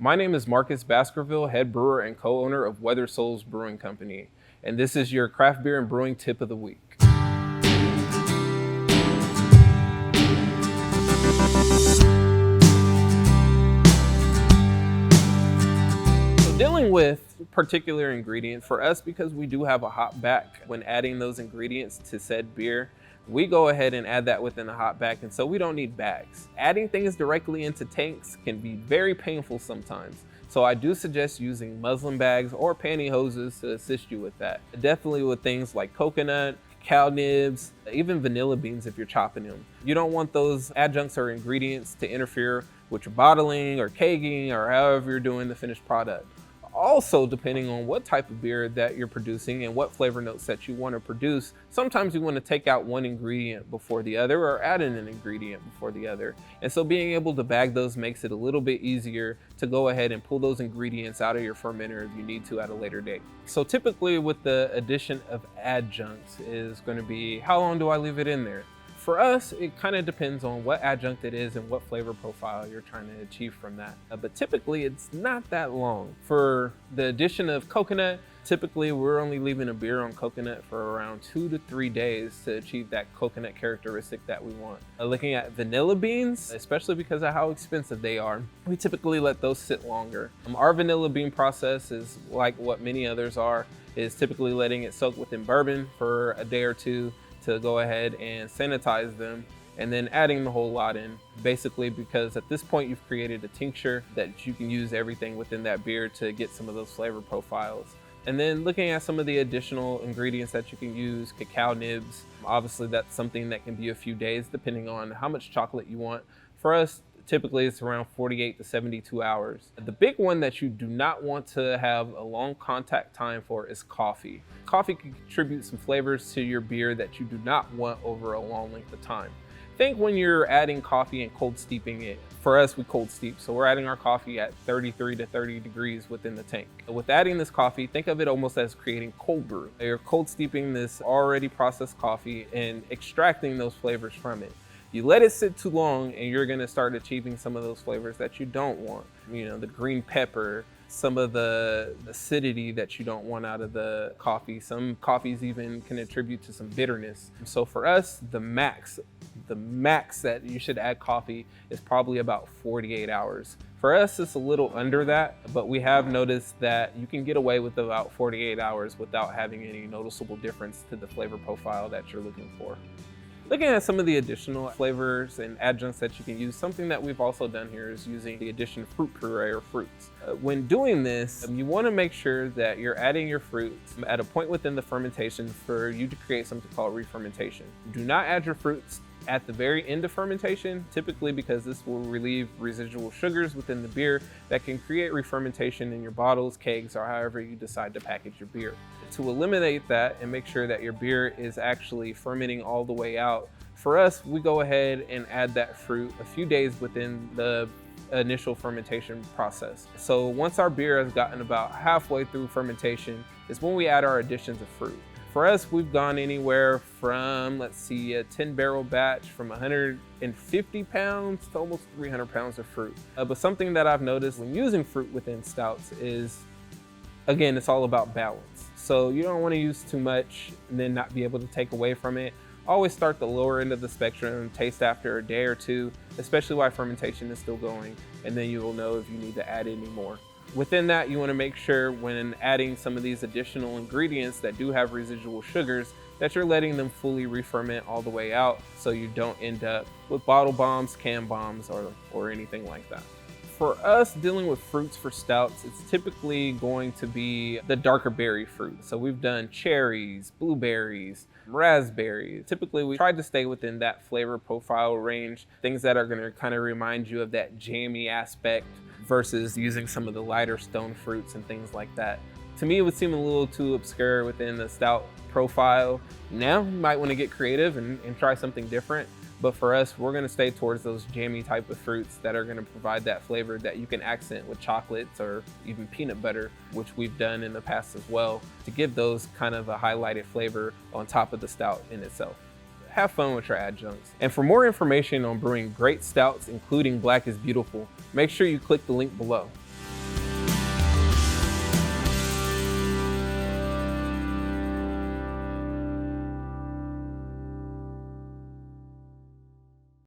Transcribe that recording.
My name is Marcus Baskerville, head brewer and co-owner of Weather Souls Brewing Company, and this is your craft beer and brewing tip of the week. Dealing with particular ingredients for us, because we do have a hop back, when adding those ingredients to said beer, we go ahead and add that within the hop back, and so we don't need bags. Adding things directly into tanks can be very painful sometimes. So I do suggest using muslin bags or pantyhoses to assist you with that. Definitely with things like coconut, cacao nibs, even vanilla beans if you're chopping them. You don't want those adjuncts or ingredients to interfere with your bottling or kegging or however you're doing the finished product. Also, depending on what type of beer that you're producing and what flavor notes that you want to produce, sometimes you want to take out one ingredient before the other or add in an ingredient before the other. And so being able to bag those makes it a little bit easier to go ahead and pull those ingredients out of your fermenter if you need to at a later date. So typically with the addition of adjuncts is going to be, how long do I leave it in there? For us, it kind of depends on what adjunct it is and what flavor profile you're trying to achieve from that. But typically it's not that long. For the addition of coconut, typically we're only leaving a beer on coconut for around 2 to 3 days to achieve that coconut characteristic that we want. Looking at vanilla beans, especially because of how expensive they are, we typically let those sit longer. Our vanilla bean process is like what many others are, is typically letting it soak within bourbon for a day or two to go ahead and sanitize them, and then adding the whole lot in, basically because at this point you've created a tincture that you can use everything within that beer to get some of those flavor profiles. And then looking at some of the additional ingredients that you can use, cacao nibs, obviously that's something that can be a few days depending on how much chocolate you want. For us, typically it's around 48 to 72 hours. The big one that you do not want to have a long contact time for is coffee. Coffee can contribute some flavors to your beer that you do not want over a long length of time. Think when you're adding coffee and cold steeping it. For us, we cold steep, so we're adding our coffee at 33 to 30 degrees within the tank. With adding this coffee, think of it almost as creating cold brew. You're cold steeping this already processed coffee and extracting those flavors from it. You let it sit too long and you're gonna start achieving some of those flavors that you don't want. You know, the green pepper, some of the acidity that you don't want out of the coffee. Some coffees even can attribute to some bitterness. So for us, the max that you should add coffee is probably about 48 hours. For us, it's a little under that, but we have noticed that you can get away with about 48 hours without having any noticeable difference to the flavor profile that you're looking for. Looking at some of the additional flavors and adjuncts that you can use, something that we've also done here is using the addition of fruit puree or fruits. When doing this, you want to make sure that you're adding your fruits at a point within the fermentation for you to create something called re-fermentation. Do not add your fruits at the very end of fermentation, typically because this will relieve residual sugars within the beer that can create re-fermentation in your bottles, kegs, or however you decide to package your beer. To eliminate that and make sure that your beer is actually fermenting all the way out, for us, we go ahead and add that fruit a few days within the initial fermentation process. So once our beer has gotten about halfway through fermentation is when we add our additions of fruit. For us, we've gone anywhere from, let's see, a 10-barrel batch from 150 pounds to almost 300 pounds of fruit. But something that I've noticed when using fruit within stouts is, again, it's all about balance. So you don't want to use too much and then not be able to take away from it. Always start the lower end of the spectrum, taste after a day or two, especially while fermentation is still going, and then you will know if you need to add any more. Within that, you want to make sure when adding some of these additional ingredients that do have residual sugars that you're letting them fully re-ferment all the way out so you don't end up with bottle bombs, can bombs, or anything like that. For us, dealing with fruits for stouts, it's typically going to be the darker berry fruit. So we've done cherries, blueberries, raspberries. Typically, we try to stay within that flavor profile range, things that are going to kind of remind you of that jammy aspect versus using some of the lighter stone fruits and things like that. To me, it would seem a little too obscure within the stout profile. Now, you might want to get creative and try something different. But for us, we're going to stay towards those jammy type of fruits that are going to provide that flavor that you can accent with chocolates or even peanut butter, which we've done in the past as well, to give those kind of a highlighted flavor on top of the stout in itself. Have fun with your adjuncts. And for more information on brewing great stouts, including Black is Beautiful, make sure you click the link below.